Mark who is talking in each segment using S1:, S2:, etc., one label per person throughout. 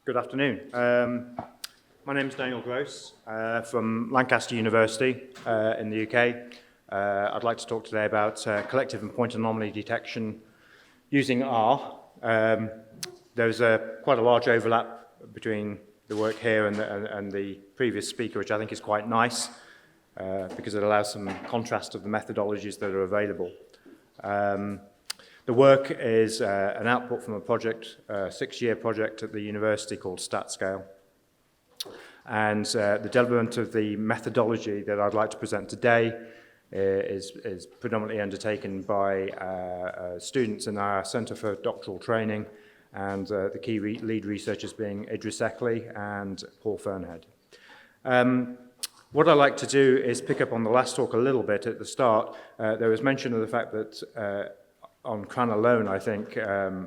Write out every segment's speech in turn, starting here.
S1: Good afternoon. My name is Daniel Grose from Lancaster University in the UK. I'd like to talk today about collective and point anomaly detection using R. There's quite a large overlap between the work here and the previous speaker, which I think is quite nice because it allows some contrast of the methodologies that are available. The work is an output from a project, a 6-year project at the university called StatScale. And the development of the methodology that I'd like to present today is predominantly undertaken by students in our Centre for Doctoral Training, and the key lead researchers being Idris Eckley and Paul Fernhead. What I'd like to do is pick up on the last talk a little bit at the start. There was mention of the fact that on CRAN alone, I think, there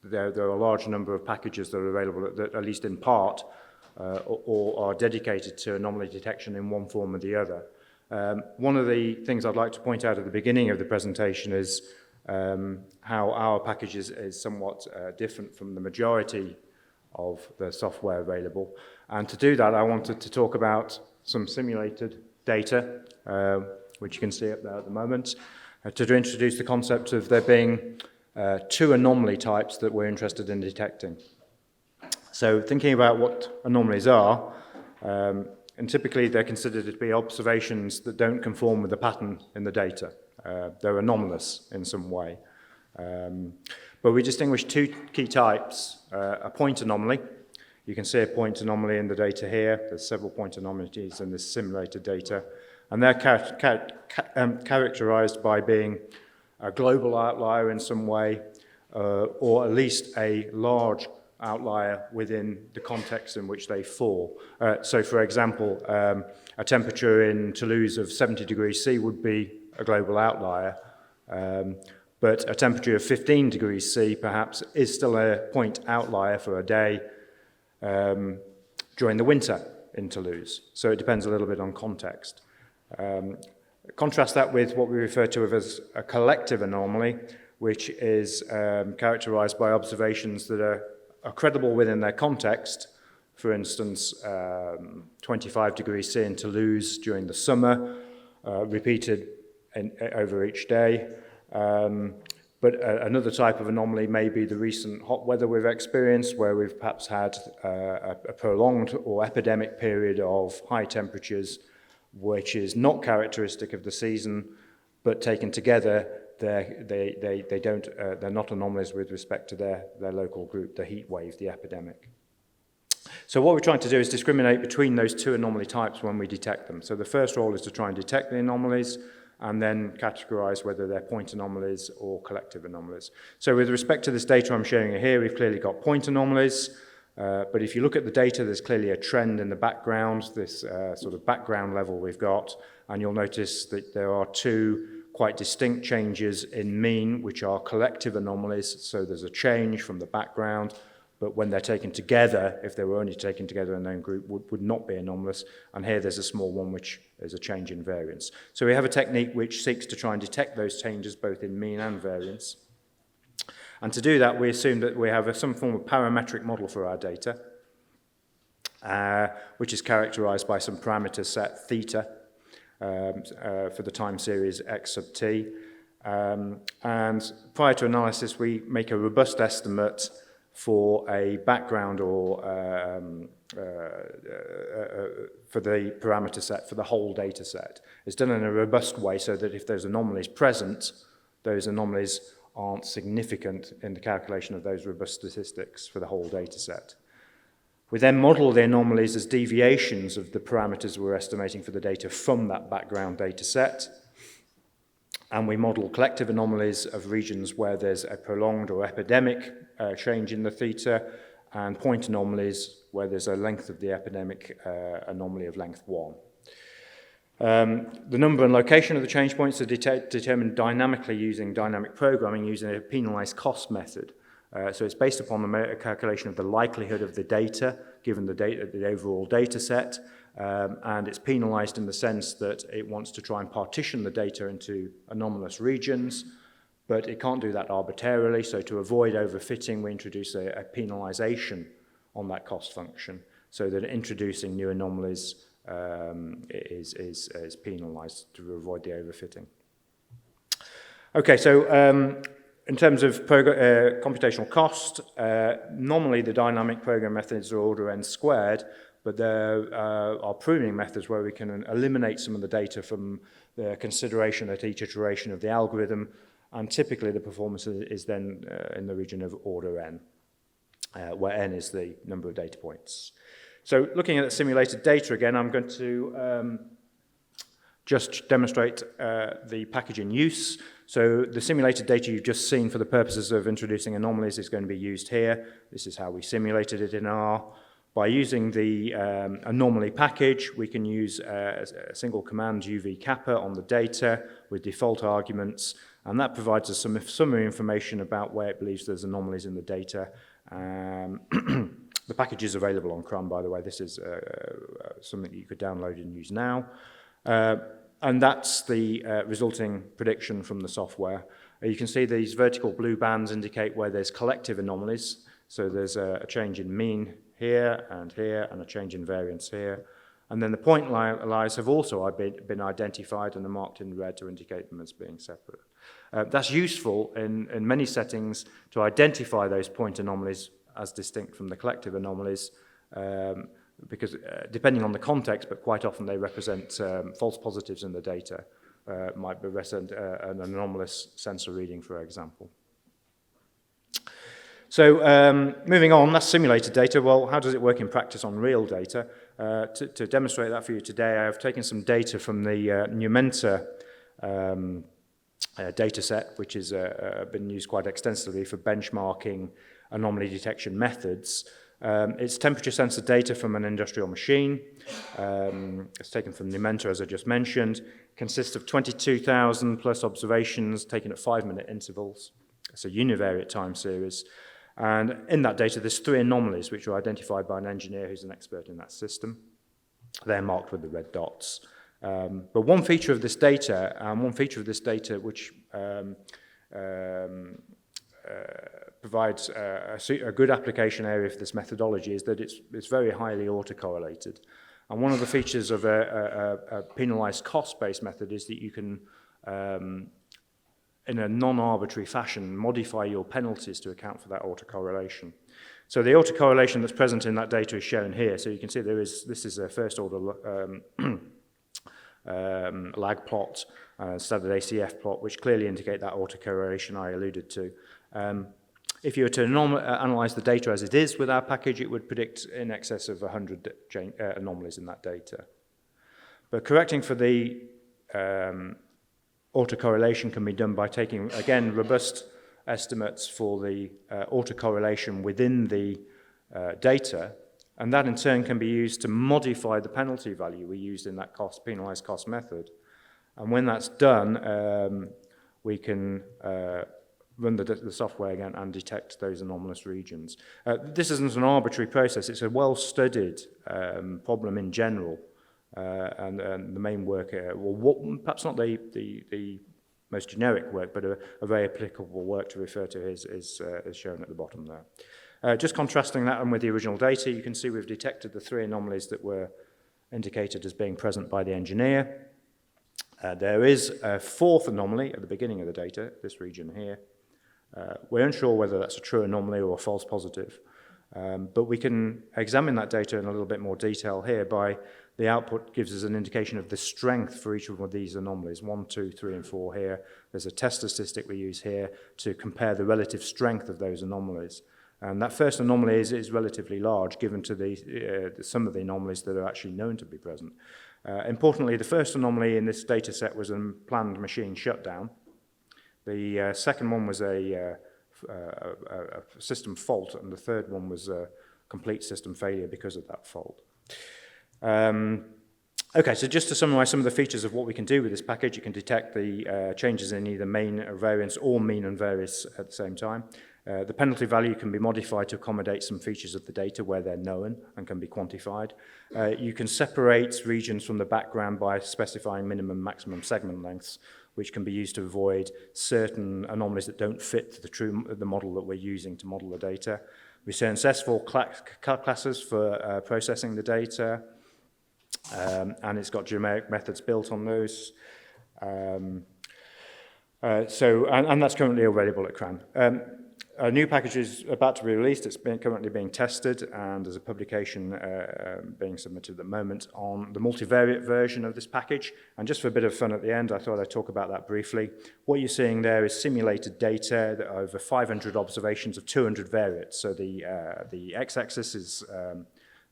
S1: are a large number of packages that are available that, at least in part, or are dedicated to anomaly detection in one form or the other. One of the things I'd like to point out at the beginning of the presentation is how our package is somewhat different from the majority of the software available. And to do that, I wanted to talk about some simulated data, which you can see up there at the moment, to introduce the concept of there being 2 anomaly types that we're interested in detecting. So thinking about what anomalies are, and typically they're considered to be observations that don't conform with the pattern in the data. They're anomalous in some way. But we distinguish 2 key types. A point anomaly. You can see a point anomaly in the data here. There's several point anomalies in this simulated data. And they're characterized by being a global outlier in some way, or at least a large outlier within the context in which they fall. So, for example, a temperature in Toulouse of 70 degrees C would be a global outlier, but a temperature of 15 degrees C perhaps is still a point outlier for a day during the winter in Toulouse. So it depends a little bit on context. Contrast that with what we refer to as a collective anomaly, which is characterized by observations that are credible within their context. For instance, 25 degrees C in Toulouse during the summer, repeated over each day. But another type of anomaly may be the recent hot weather we've experienced, where we've perhaps had a prolonged or epidemic period of high temperatures, which is not characteristic of the season, but taken together, they're not anomalies with respect to their local group, the heat wave, the epidemic. So what we're trying to do is discriminate between those 2 anomaly types when we detect them. So the first role is to try and detect the anomalies, and then categorize whether they're point anomalies or collective anomalies. So with respect to this data I'm showing you here, we've clearly got point anomalies. But if you look at the data, there's clearly a trend in the background, this sort of background level we've got, and you'll notice that there are 2 quite distinct changes in mean, which are collective anomalies, so there's a change from the background, but when they're taken together, if they were only taken together in their own group, would not be anomalous, and here there's a small one which is a change in variance. So we have a technique which seeks to try and detect those changes both in mean and variance. And to do that, we assume that we have some form of parametric model for our data, which is characterized by some parameter set theta for the time series x sub t. And prior to analysis, we make a robust estimate for a background or for the parameter set for the whole data set. It's done in a robust way so that if there's anomalies present, those anomalies aren't significant in the calculation of those robust statistics for the whole data set. We then model the anomalies as deviations of the parameters we're estimating for the data from that background data set. And we model collective anomalies of regions where there's a prolonged or epidemic change in the theta, and point anomalies where there's a length of the epidemic anomaly of length 1. The number and location of the change points are determined dynamically using dynamic programming using a penalized cost method. So it's based upon the calculation of the likelihood of the data, given the overall data set, and it's penalized in the sense that it wants to try and partition the data into anomalous regions, but it can't do that arbitrarily, so to avoid overfitting, we introduce a penalization on that cost function, so that introducing new anomalies is penalized to avoid the overfitting. Okay, so in terms of computational cost, normally the dynamic program methods are order n squared, but there are pruning methods where we can eliminate some of the data from the consideration at each iteration of the algorithm, and typically the performance is then in the region of order n, where n is the number of data points. So looking at the simulated data again, I'm going to just demonstrate the package in use. So the simulated data you've just seen for the purposes of introducing anomalies is going to be used here. This is how we simulated it in R. By using the anomaly package, we can use a single command uv kappa on the data with default arguments, and that provides us some summary information about where it believes there's anomalies in the data. The package is available on Chrome, by the way. This is something that you could download and use now. And that's the resulting prediction from the software. You can see these vertical blue bands indicate where there's collective anomalies. So there's a change in mean here, and a change in variance here. And then the point lies have also been identified and are marked in red to indicate them as being separate. That's useful in many settings to identify those point anomalies as distinct from the collective anomalies, because depending on the context, but quite often they represent false positives in the data, might represent an anomalous sensor reading, for example. So moving on, that's simulated data. Well, how does it work in practice on real data? To demonstrate that for you today, I have taken some data from the Numenta data set, which has been used quite extensively for benchmarking anomaly detection methods. It's temperature sensor data from an industrial machine. It's taken from Numenta, as I just mentioned. Consists of 22,000 plus observations taken at 5-minute intervals. It's a univariate time series. And in that data, there's 3 anomalies which are identified by an engineer who's an expert in that system. They're marked with the red dots. But one feature of this data, which provides a good application area for this methodology, is that it's very highly autocorrelated. And one of the features of a penalized cost-based method is that you can in a non-arbitrary fashion, modify your penalties to account for that autocorrelation. So the autocorrelation that's present in that data is shown here. So you can see this is a first-order lag plot, standard ACF plot, which clearly indicate that autocorrelation I alluded to. If you were to analyze the data as it is with our package, it would predict in excess of 100 anomalies in that data. But correcting for the autocorrelation can be done by taking, again, robust estimates for the autocorrelation within the data, and that in turn can be used to modify the penalty value we used in that penalized cost method. And when that's done, we can run the software again and detect those anomalous regions. This isn't an arbitrary process, it's a well-studied problem in general. And the main work, perhaps not the most generic work, but a very applicable work to refer to is shown at the bottom there. Just contrasting that with the original data, you can see we've detected the 3 anomalies that were indicated as being present by the engineer. There is a 4th anomaly at the beginning of the data, this region here. We're unsure whether that's a true anomaly or a false positive, but we can examine that data in a little bit more detail here by the output gives us an indication of the strength for each one of these anomalies, 1, 2, 3, and 4 here. There's a test statistic we use here to compare the relative strength of those anomalies. And that first anomaly is relatively large given to some of the anomalies that are actually known to be present. Importantly, the first anomaly in this data set was a planned machine shutdown. The second one was a system fault, and the third one was a complete system failure because of that fault. Okay, so just to summarize some of the features of what we can do with this package, you can detect the changes in either mean variance or mean and variance at the same time. The penalty value can be modified to accommodate some features of the data where they're known and can be quantified. You can separate regions from the background by specifying minimum and maximum segment lengths, which can be used to avoid certain anomalies that don't fit the model that we're using to model the data. return S4 classes for processing the data, and it's got generic methods built on those. And that's currently available at CRAN. A new package is about to be released. It's currently being tested, and there's a publication being submitted at the moment on the multivariate version of this package. And just for a bit of fun at the end, I thought I'd talk about that briefly. What you're seeing there is simulated data that over 500 observations of 200 variates. So the x-axis is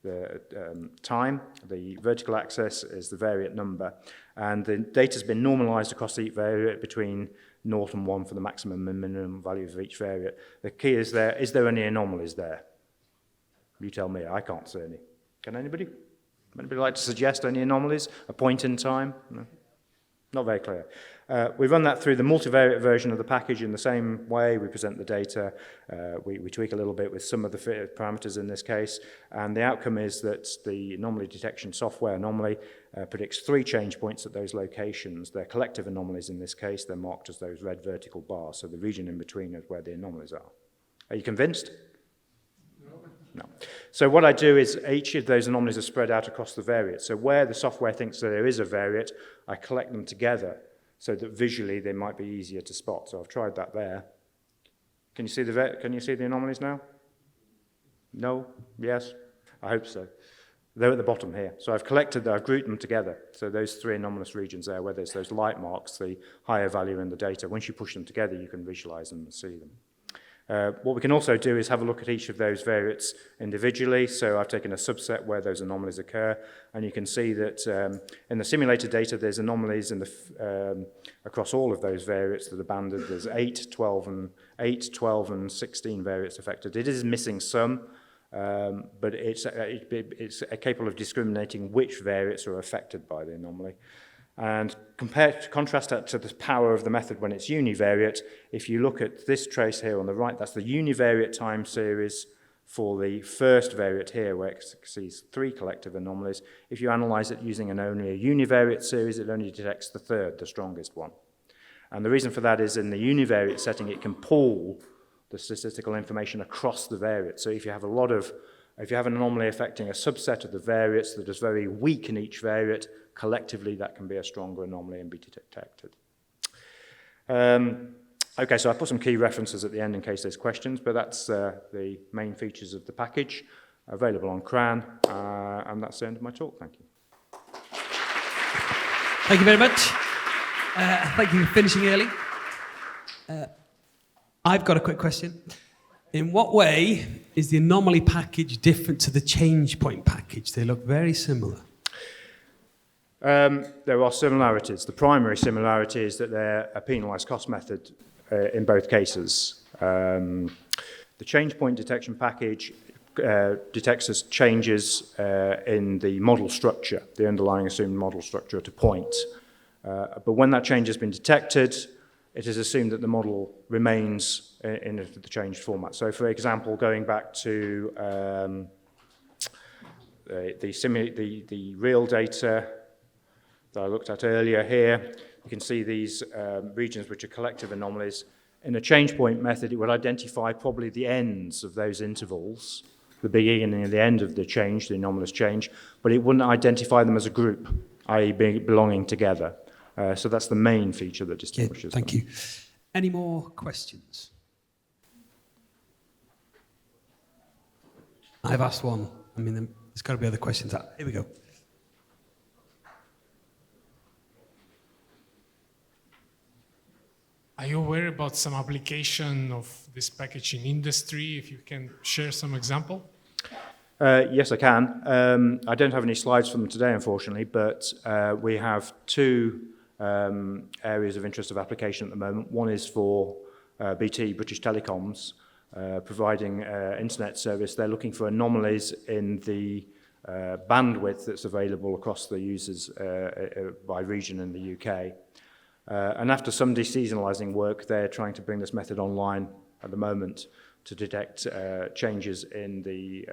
S1: the time, the vertical axis is the variate number, and the data's been normalized across each variate between 0 and 1 for the maximum and minimum value of each variate. The key is there any anomalies there? You tell me, I can't see any. Can anybody? Anybody like to suggest any anomalies? A point in time? No? Not very clear. We run that through the multivariate version of the package in the same way. We present the data, we tweak a little bit with some of the parameters in this case, and the outcome is that the anomaly detection software anomaly predicts 3 change points at those locations. They're collective anomalies in this case. They're marked as those red vertical bars, so the region in between is where the anomalies are. Are you convinced? No. So what I do is each of those anomalies are spread out across the variates. So where the software thinks that there is a variate, I collect them together so that visually they might be easier to spot. So I've tried that there. Can you see the anomalies now? No? Yes? I hope so. They're at the bottom here. So I've grouped them together. So those 3 anomalous regions there, where there's those light marks, the higher value in the data, once you push them together, you can visualize them and see them. What we can also do is have a look at each of those variates individually. So I've taken a subset where those anomalies occur, and you can see that in the simulated data, there's anomalies in across all of those variates that are banded. There's 8, 12, and 16 variates affected. It is missing some, but it's capable of discriminating which variates are affected by the anomaly. And contrast that to the power of the method when it's univariate. If you look at this trace here on the right, that's the univariate time series for the first variate here, where it sees 3 collective anomalies. If you analyze it using only a univariate series, it only detects the third, the strongest one. And the reason for that is in the univariate setting, it can pool the statistical information across the variate. So if you have an anomaly affecting a subset of the variates that is very weak in each variate, collectively that can be a stronger anomaly and be detected. Okay, so I put some key references at the end in case there's questions, but that's the main features of the package available on CRAN, and that's the end of my talk. Thank you.
S2: Thank you very much. Thank you for finishing early. I've got a quick question. In what way is the anomaly package different to the change point package? They look very similar.
S1: There are similarities. The primary similarity is that they're a penalised cost method in both cases. The change point detection package detects as changes in the model structure, the underlying assumed model structure at a point. But when that change has been detected, it is assumed that the model remains in the changed format. So, for example, going back to the real data that I looked at earlier here, you can see these regions which are collective anomalies. In a change point method, it would identify probably the ends of those intervals, the beginning and the end of the change, the anomalous change, but it wouldn't identify them as a group, i.e. belonging together. So that's the main feature that distinguishes them.
S2: Thank you. Any more questions? I've asked one. I mean, there's got to be other questions. Here we go.
S3: Are you aware about some application of this package in industry? If you can share some example?
S1: Yes, I can. I don't have any slides from them today, unfortunately, but we have 2 areas of interest of application at the moment. One is for BT, British Telecoms, providing internet service. They're looking for anomalies in the bandwidth that's available across the users by region in the UK. And after some deseasonalizing work, they're trying to bring this method online at the moment to detect changes in the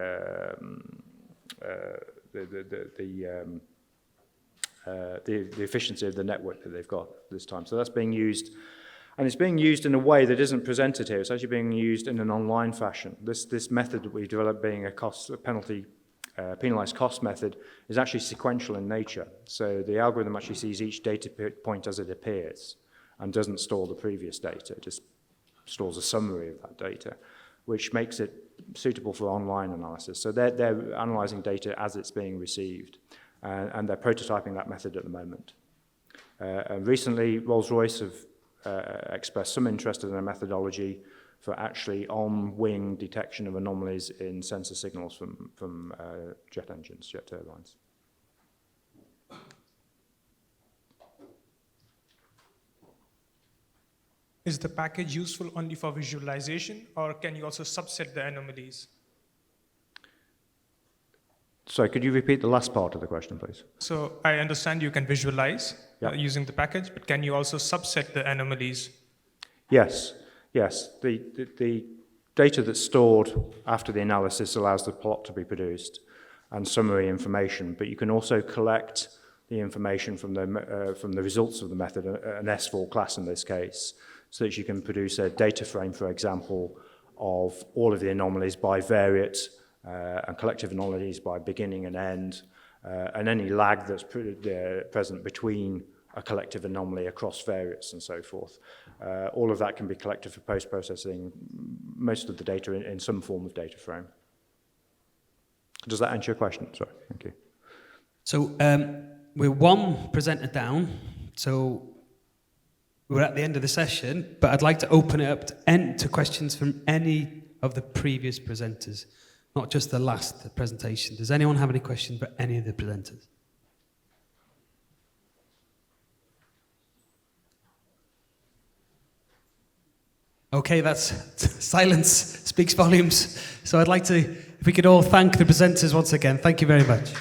S1: efficiency of the network that they've got this time. So that's being used. And it's being used in a way that isn't presented here. It's actually being used in an online fashion. This method that we developed, being a penalized cost method, is actually sequential in nature. So the algorithm actually sees each data point as it appears and doesn't store the previous data. It just stores a summary of that data, which makes it suitable for online analysis. So they're analyzing data as it's being received, and they're prototyping that method at the moment. And recently, Rolls-Royce have expressed some interest in a methodology for actually on-wing detection of anomalies in sensor signals from jet engines, jet turbines.
S4: Is the package useful only for visualization, or can you also subset the anomalies?
S1: Sorry, could you repeat the last part of the question, please?
S4: So I understand you can visualize
S1: Yeah.
S4: using the package, but can you also subset the anomalies?
S1: Yes. The data that's stored after the analysis allows the plot to be produced and summary information, but you can also collect the information from the results of the method, an S4 class in this case, so that you can produce a data frame, for example, of all of the anomalies by variate and collective anomalies by beginning and end, and any lag that's present between a collective anomaly across variates and so forth. All of that can be collected for post-processing, most of the data in some form of data frame. Does that answer your question? Sorry, thank you.
S2: So we're one presenter down, so we're at the end of the session, but I'd like to open it up to questions from any of the previous presenters, not just the last presentation. Does anyone have any questions for any of the presenters? Okay, that's silence speaks volumes. So I'd like to, if we could all thank the presenters once again. Thank you very much.